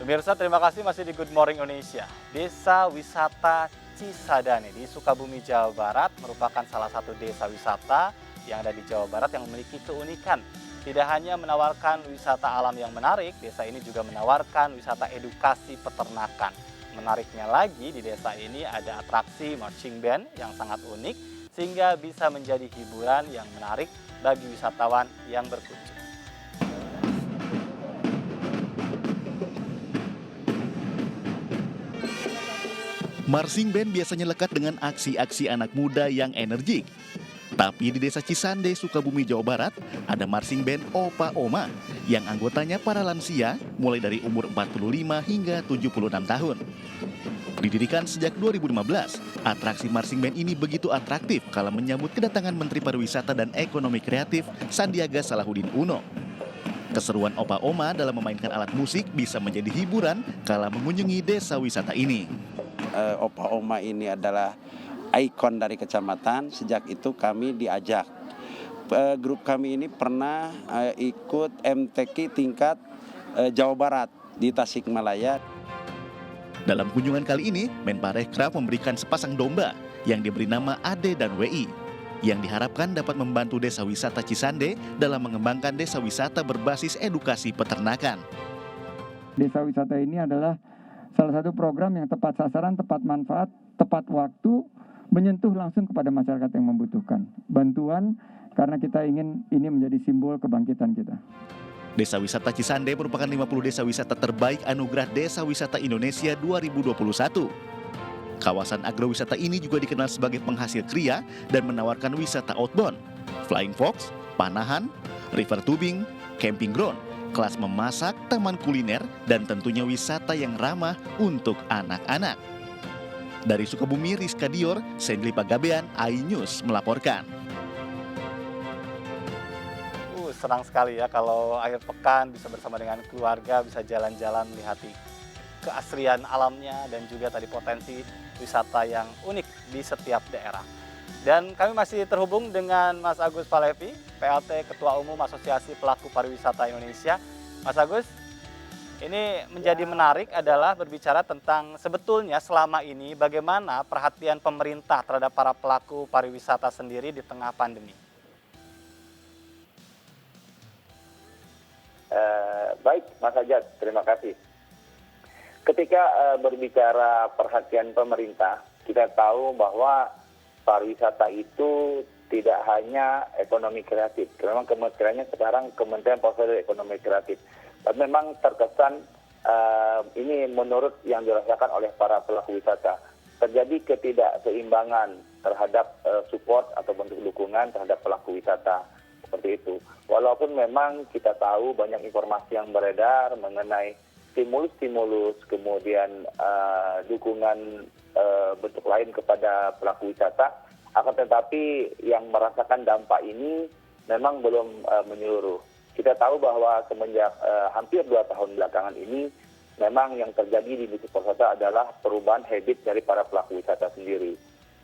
Pemirsa, terima kasih masih di Good Morning Indonesia. Desa wisata Cisadane di Sukabumi, Jawa Barat merupakan salah satu desa wisata yang ada di Jawa Barat yang memiliki keunikan. Tidak hanya menawarkan wisata alam yang menarik, desa ini juga menawarkan wisata edukasi peternakan. Menariknya lagi, di desa ini ada atraksi marching band yang sangat unik, sehingga bisa menjadi hiburan yang menarik bagi wisatawan yang berkunjung. Marching band biasanya lekat dengan aksi-aksi anak muda yang energik. Tapi di desa Cisande, Sukabumi, Jawa Barat, ada marching band Opa Oma yang anggotanya para lansia mulai dari umur 45 hingga 76 tahun. Didirikan sejak 2015, atraksi marching band ini begitu atraktif kala menyambut kedatangan Menteri Pariwisata dan Ekonomi Kreatif Sandiaga Salahuddin Uno. Keseruan Opa Oma dalam memainkan alat musik bisa menjadi hiburan kala mengunjungi desa wisata ini. Opa Oma ini adalah ikon dari kecamatan. Sejak itu kami diajak. Grup kami ini pernah ikut MTQ tingkat Jawa Barat di Tasikmalaya. Dalam kunjungan kali ini, Menparekraf memberikan sepasang domba yang diberi nama Ade dan WI, yang diharapkan dapat membantu desa wisata Cisande dalam mengembangkan desa wisata berbasis edukasi peternakan. Desa wisata ini adalah salah satu program yang tepat sasaran, tepat manfaat, tepat waktu, menyentuh langsung kepada masyarakat yang membutuhkan bantuan, karena kita ingin ini menjadi simbol kebangkitan kita. Desa wisata Cisande merupakan 50 desa wisata terbaik Anugerah Desa Wisata Indonesia 2021. Kawasan agrowisata ini juga dikenal sebagai penghasil kria dan menawarkan wisata outbound, flying fox, panahan, river tubing, camping ground, kelas memasak, taman kuliner, dan tentunya wisata yang ramah untuk anak-anak. Dari Sukabumi, Rizka Dior, Sendli Pagabean, iNews melaporkan. Senang sekali ya kalau akhir pekan bisa bersama dengan keluarga, bisa jalan-jalan melihat keasrian alamnya dan juga tadi potensi wisata yang unik di setiap daerah. Dan kami masih terhubung dengan Mas Agus Palevi, PLT Ketua Umum Asosiasi Pelaku Pariwisata Indonesia. Mas Agus, ini menjadi menarik adalah berbicara tentang sebetulnya selama ini bagaimana perhatian pemerintah terhadap para pelaku pariwisata sendiri di tengah pandemi. Baik, Mas Ajat, terima kasih. Ketika berbicara perhatian pemerintah, kita tahu bahwa pariwisata itu tidak hanya ekonomi kreatif. Memang kementeriannya sekarang Kementerian Pariwisata dan Ekonomi Kreatif. Dan memang terkesan ini menurut yang dirasakan oleh para pelaku wisata. Terjadi ketidakseimbangan terhadap support atau bentuk dukungan terhadap pelaku wisata. Seperti itu. Walaupun memang kita tahu banyak informasi yang beredar mengenai stimulus-stimulus, kemudian dukungan bentuk lain kepada pelaku wisata, akan tetapi yang merasakan dampak ini memang belum menyeluruh. Kita tahu bahwa semenjak hampir 2 tahun belakangan ini, memang yang terjadi di industri pariwisata adalah perubahan habit dari para pelaku wisata sendiri.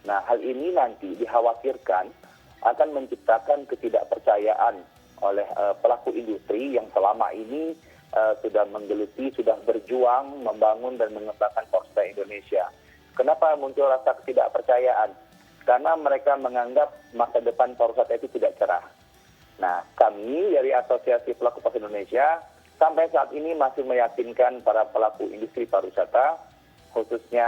Nah, hal ini nanti dikhawatirkan akan menciptakan ketidakpercayaan oleh pelaku industri yang selama ini sudah menggeluti, sudah berjuang membangun dan mengembangkan pariwisata Indonesia. Kenapa muncul rasa ketidakpercayaan? Karena mereka menganggap masa depan pariwisata itu tidak cerah. Nah, kami dari Asosiasi Pelaku Pariwisata Indonesia sampai saat ini masih meyakinkan para pelaku industri pariwisata, khususnya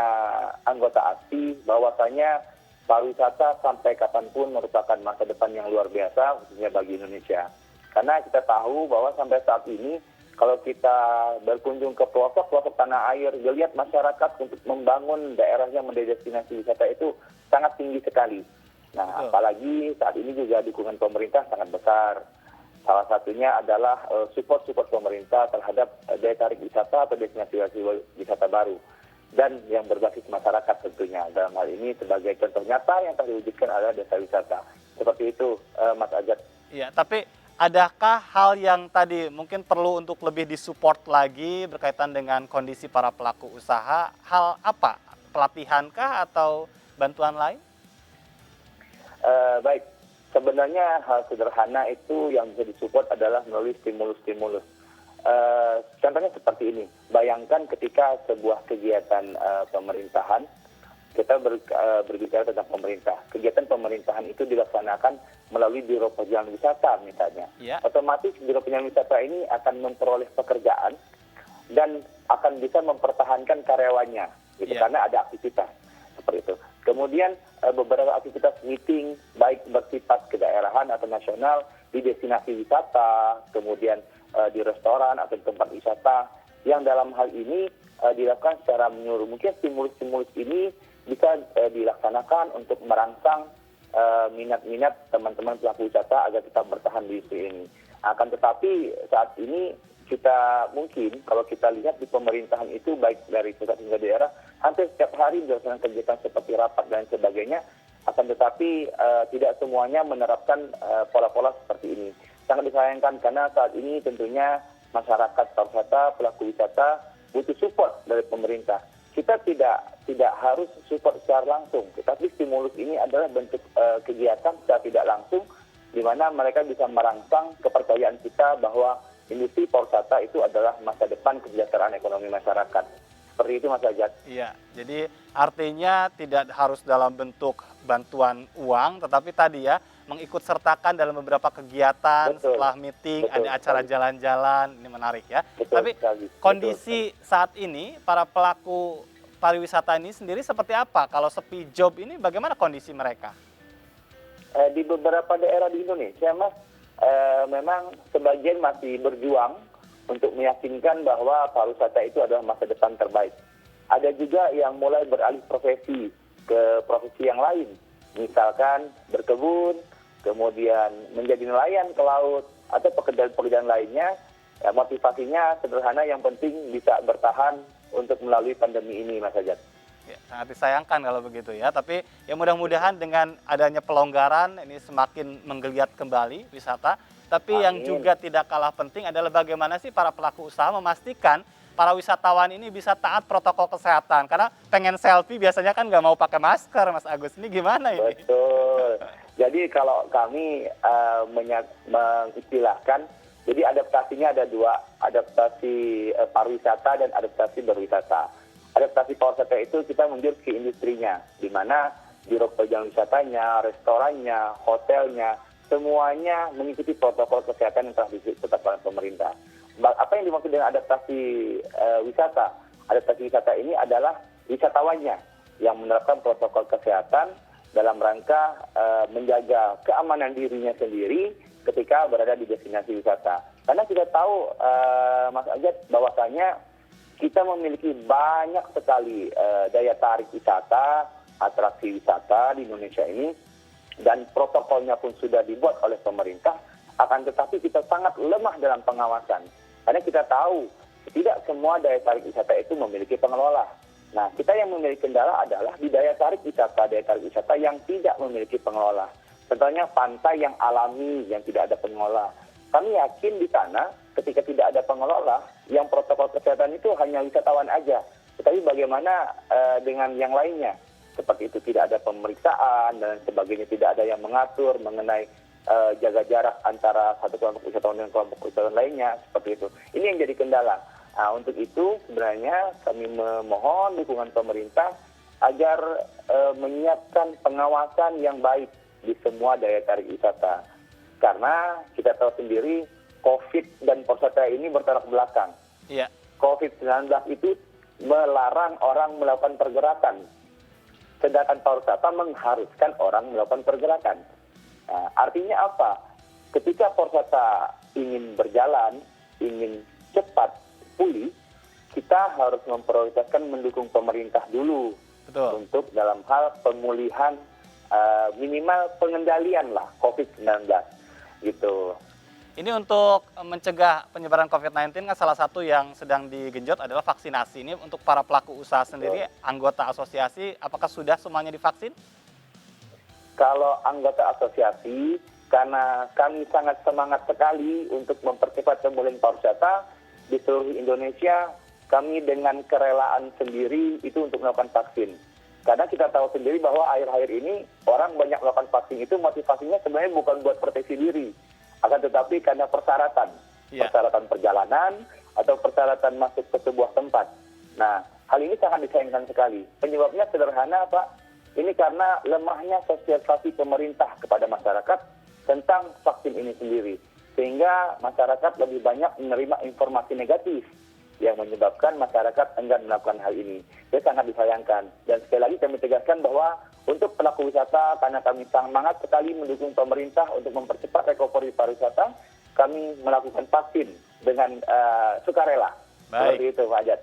anggota ASPI, bahwasanya pariwisata sampai kapanpun merupakan masa depan yang luar biasa, khususnya bagi Indonesia. Karena kita tahu bahwa sampai saat ini, kalau kita berkunjung ke pelosok-pelosok tanah air, dilihat masyarakat untuk membangun daerahnya menjadi destinasi wisata itu sangat tinggi sekali. Nah, apalagi saat ini juga dukungan pemerintah sangat besar. Salah satunya adalah support pemerintah terhadap daya tarik wisata atau destinasi wisata baru. Dan yang berbasis masyarakat tentunya. Dalam hal ini sebagai contoh nyata yang telah diwujudkan adalah desa wisata. Seperti itu, Mas Ajat. Iya, tapi adakah hal yang tadi mungkin perlu untuk lebih disupport lagi berkaitan dengan kondisi para pelaku usaha? Hal apa? Pelatihankah atau bantuan lain? Baik, sebenarnya hal sederhana itu yang bisa disupport adalah melalui stimulus-stimulus. contohnya seperti ini. Bayangkan ketika sebuah kegiatan pemerintahan, kita berbicara tentang pemerintah. Kegiatan pemerintahan itu dilaksanakan melalui Biro Perjalanan Wisata misalnya. Ya. Otomatis Biro Perjalanan Wisata ini akan memperoleh pekerjaan dan akan bisa mempertahankan karyawannya, gitu, karena ada aktivitas seperti itu. Kemudian beberapa aktivitas meeting, baik bersifat kedaerahan atau nasional, di destinasi wisata, kemudian di restoran atau tempat wisata, yang dalam hal ini dilakukan secara menyeluruh. Mungkin stimulus-stimulus ini bisa dilaksanakan untuk merangsang minat-minat teman-teman pelaku wisata agar tetap bertahan di industri ini. Akan tetapi saat ini kita mungkin kalau kita lihat di pemerintahan itu baik dari pusat hingga daerah, hampir setiap hari dilaksanakan kegiatan seperti rapat dan sebagainya. Akan tetapi tidak semuanya menerapkan pola-pola seperti ini. Sangat disayangkan karena saat ini tentunya masyarakat pariwisata, pelaku wisata butuh support dari pemerintah. Kita tidak harus support secara langsung, tetapi stimulus ini adalah bentuk kegiatan secara tidak langsung, di mana mereka bisa merangsang kepercayaan kita bahwa industri pariwisata itu adalah masa depan kesejahteraan ekonomi masyarakat. Seperti itu Mas Ajat. Iya, jadi artinya tidak harus dalam bentuk bantuan uang, tetapi tadi ya mengikut sertakan dalam beberapa kegiatan. Betul. Setelah meeting, Betul ada acara sekali. jalan-jalan, ini menarik ya. Betul Tapi sekali. kondisi saat ini para pelaku pariwisata ini sendiri seperti apa? Kalau sepi job ini bagaimana kondisi mereka? Di beberapa daerah di Indonesia, Mas, memang sebagian masih berjuang untuk meyakinkan bahwa pariwisata itu adalah masa depan terbaik. Ada juga yang mulai beralih profesi ke profesi yang lain, misalkan berkebun, kemudian menjadi nelayan ke laut, atau pekerjaan-pekerjaan lainnya. Motivasinya sederhana, yang penting bisa bertahan untuk melalui pandemi ini, Mas Ajat. Ya, sangat disayangkan kalau begitu ya, tapi ya mudah-mudahan dengan adanya pelonggaran ini semakin menggeliat kembali wisata. Tapi yang Amin. juga tidak kalah penting adalah bagaimana sih para pelaku usaha memastikan para wisatawan ini bisa taat protokol kesehatan. Karena pengen selfie biasanya kan nggak mau pakai masker, Mas Agus. Ini gimana ini? Betul. Jadi kalau kami mengistilahkan, jadi adaptasinya ada dua, adaptasi pariwisata dan adaptasi berwisata. Adaptasi pariwisata itu kita menjurus ke industrinya, di mana biro perjalanan wisatanya, restorannya, hotelnya, semuanya mengikuti protokol kesehatan yang telah ditetapkan pemerintah. Apa yang dimaksud dengan adaptasi wisata? Adaptasi wisata ini adalah wisatawannya yang menerapkan protokol kesehatan dalam rangka menjaga keamanan dirinya sendiri ketika berada di destinasi wisata. Karena kita tahu, Mas Ajat, bahwasanya kita memiliki banyak sekali daya tarik wisata, atraksi wisata di Indonesia ini, dan protokolnya pun sudah dibuat oleh pemerintah, akan tetapi kita sangat lemah dalam pengawasan. Karena kita tahu tidak semua daya tarik wisata itu memiliki pengelola. Nah, kita yang memiliki kendala adalah di daya tarik wisata yang tidak memiliki pengelola. Contohnya pantai yang alami, yang tidak ada pengelola. Kami yakin di sana ketika tidak ada pengelola, yang protokol kesehatan itu hanya wisatawan aja. Tetapi bagaimana dengan yang lainnya? Seperti itu, tidak ada pemeriksaan dan sebagainya, tidak ada yang mengatur mengenai jaga jarak antara satu kelompok wisatawan dengan kelompok wisatawan lainnya, seperti itu. Ini yang jadi kendala. Nah, untuk itu sebenarnya kami memohon dukungan pemerintah agar menyiapkan pengawasan yang baik di semua daya tarik wisata. Karena kita tahu sendiri COVID dan pariwisata ini bertolak belakang. Iya. COVID-19 itu melarang orang melakukan pergerakan, sedangkan pariwisata mengharuskan orang melakukan pergerakan. Nah, artinya apa? Ketika pariwisata ingin berjalan, ingin cepat pulih, kita harus memprioritaskan mendukung pemerintah dulu. Betul. Untuk dalam hal pemulihan, minimal pengendalian lah COVID-19 gitu. Ini untuk mencegah penyebaran COVID-19 kan salah satu yang sedang digenjot adalah vaksinasi. Ini untuk para pelaku usaha sendiri, anggota asosiasi, apakah sudah semuanya divaksin? Kalau anggota asosiasi, karena kami sangat semangat sekali untuk mempercepat pemulihan pariwisata di seluruh Indonesia, kami dengan kerelaan sendiri itu untuk melakukan vaksin. Karena kita tahu sendiri bahwa akhir-akhir ini orang banyak melakukan vaksin itu motivasinya sebenarnya bukan buat proteksi diri, akan tetapi karena persyaratan. Iya. persyaratan perjalanan atau persyaratan masuk ke sebuah tempat. Nah, hal ini sangat disayangkan sekali. Penyebabnya sederhana, Pak. Ini karena lemahnya sosialisasi pemerintah kepada masyarakat tentang vaksin ini sendiri. Sehingga masyarakat lebih banyak menerima informasi negatif yang menyebabkan masyarakat enggan melakukan hal ini. Itu sangat disayangkan. Dan sekali lagi kami tegaskan bahwa untuk pelaku wisata, karena kami sangat sekali mendukung pemerintah untuk mempercepat recovery pariwisata, kami melakukan vaksin dengan sukarela. Baik. Seperti itu, Pak Ajat.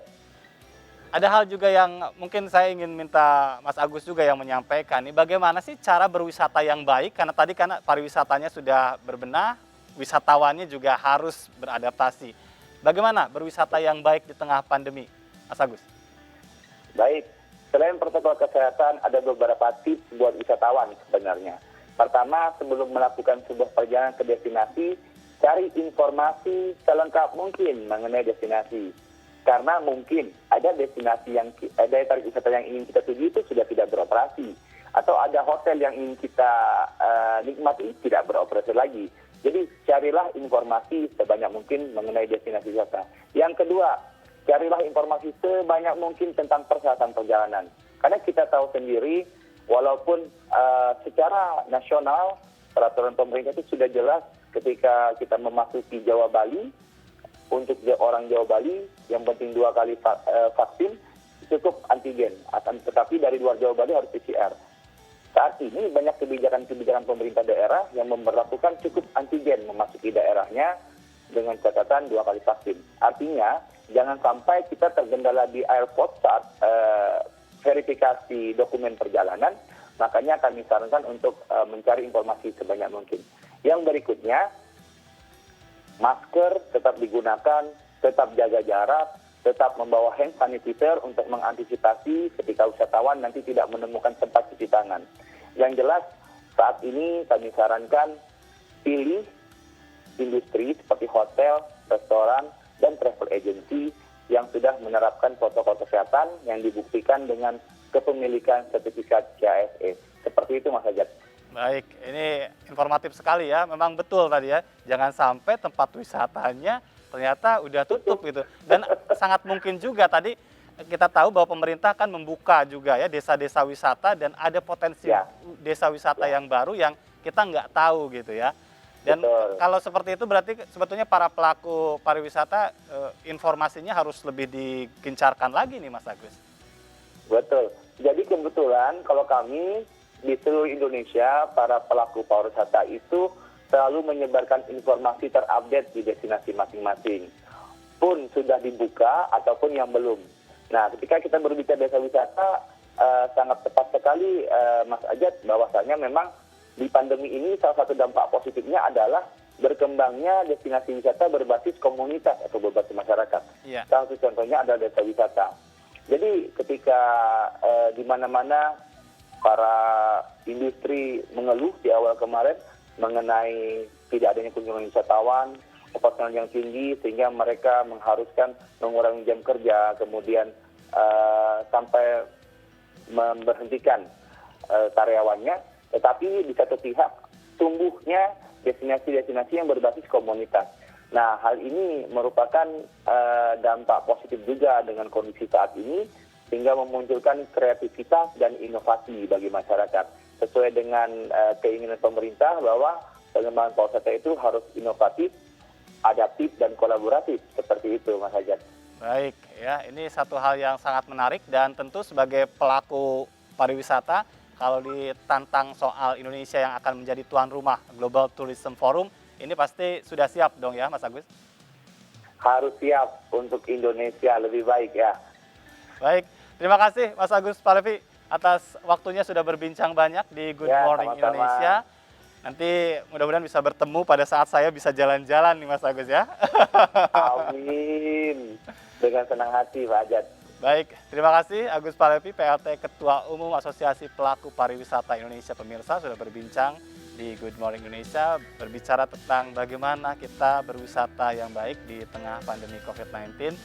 Ada hal juga yang mungkin saya ingin minta Mas Agus juga yang menyampaikan. Nih, bagaimana sih cara berwisata yang baik? Karena tadi kan pariwisatanya sudah berbenah, wisatawannya juga harus beradaptasi. Bagaimana berwisata yang baik di tengah pandemi, Mas Agus? Baik, selain protokol kesehatan, ada beberapa tips buat wisatawan sebenarnya. Pertama, sebelum melakukan sebuah perjalanan ke destinasi, cari informasi selengkap mungkin mengenai destinasi. Karena mungkin ada destinasi daya tarik wisata yang ingin kita tuju itu sudah tidak beroperasi. Atau ada hotel yang ingin kita nikmati tidak beroperasi lagi. Jadi carilah informasi sebanyak mungkin mengenai destinasi wisata. Yang kedua, carilah informasi sebanyak mungkin tentang persyaratan perjalanan. Karena kita tahu sendiri, walaupun secara nasional peraturan pemerintah itu sudah jelas ketika kita memasuki Jawa Bali, untuk orang Jawa Bali yang penting 2 kali vaksin cukup antigen. Tetapi dari luar Jawa Bali harus PCR. Saat ini banyak kebijakan-kebijakan pemerintah daerah yang memberlakukan cukup antigen memasuki daerahnya dengan catatan 2 kali vaksin. Artinya jangan sampai kita tergendala di airport saat verifikasi dokumen perjalanan. Makanya kami sarankan untuk mencari informasi sebanyak mungkin. Yang berikutnya, masker tetap digunakan, tetap jaga jarak, tetap membawa hand sanitizer untuk mengantisipasi ketika wisatawan nanti tidak menemukan tempat cuci tangan. Yang jelas saat ini kami sarankan pilih industri seperti hotel, restoran, dan travel agency yang sudah menerapkan protokol kesehatan yang dibuktikan dengan kepemilikan sertifikat CASE. Seperti itu, Mas Ajat. Baik, ini informatif sekali ya. Memang betul tadi ya. Jangan sampai tempat wisatanya ternyata udah tutup gitu. Dan sangat mungkin juga tadi kita tahu bahwa pemerintah akan membuka juga ya desa-desa wisata dan ada potensi desa wisata yang baru yang kita nggak tahu gitu ya. Dan kalau seperti itu berarti sebetulnya para pelaku pariwisata informasinya harus lebih digencarkan lagi nih, Mas Agus. Betul. Jadi kebetulan kalau kami di seluruh Indonesia, para pelaku pariwisata itu selalu menyebarkan informasi terupdate di destinasi masing-masing. Pun sudah dibuka ataupun yang belum. Nah, ketika kita berbicara desa wisata, sangat tepat sekali Mas Ajat, bahwasanya memang di pandemi ini salah satu dampak positifnya adalah berkembangnya destinasi wisata berbasis komunitas atau berbasis masyarakat. Iya. Salah satu contohnya adalah desa wisata. Jadi ketika di mana-mana para industri mengeluh di awal kemarin mengenai tidak adanya kunjungan wisatawan, operasional yang tinggi, sehingga mereka mengharuskan mengurangi jam kerja, kemudian sampai memberhentikan karyawannya. Tetapi di satu pihak tumbuhnya destinasi-destinasi yang berbasis komunitas. Nah, hal ini merupakan dampak positif juga dengan kondisi saat ini, sehingga memunculkan kreativitas dan inovasi bagi masyarakat. Sesuai dengan keinginan pemerintah bahwa pengembangan pariwisata itu harus inovatif, adaptif, dan kolaboratif. Seperti itu, Mas Ajat. Baik, ya ini satu hal yang sangat menarik dan tentu sebagai pelaku pariwisata, kalau ditantang soal Indonesia yang akan menjadi tuan rumah Global Tourism Forum, ini pasti sudah siap dong ya, Mas Agus? Harus siap untuk Indonesia lebih baik ya. Baik, terima kasih Mas Agus Palevi atas waktunya sudah berbincang banyak di Good Morning sama-sama. Indonesia. Nanti mudah-mudahan bisa bertemu pada saat saya bisa jalan-jalan nih Mas Agus ya. Amin. Dengan senang hati Pak Ajat. Baik, terima kasih Agus Palevi, PLT Ketua Umum Asosiasi Pelaku Pariwisata Indonesia. Pemirsa sudah berbincang di Good Morning Indonesia, berbicara tentang bagaimana kita berwisata yang baik di tengah pandemi COVID-19.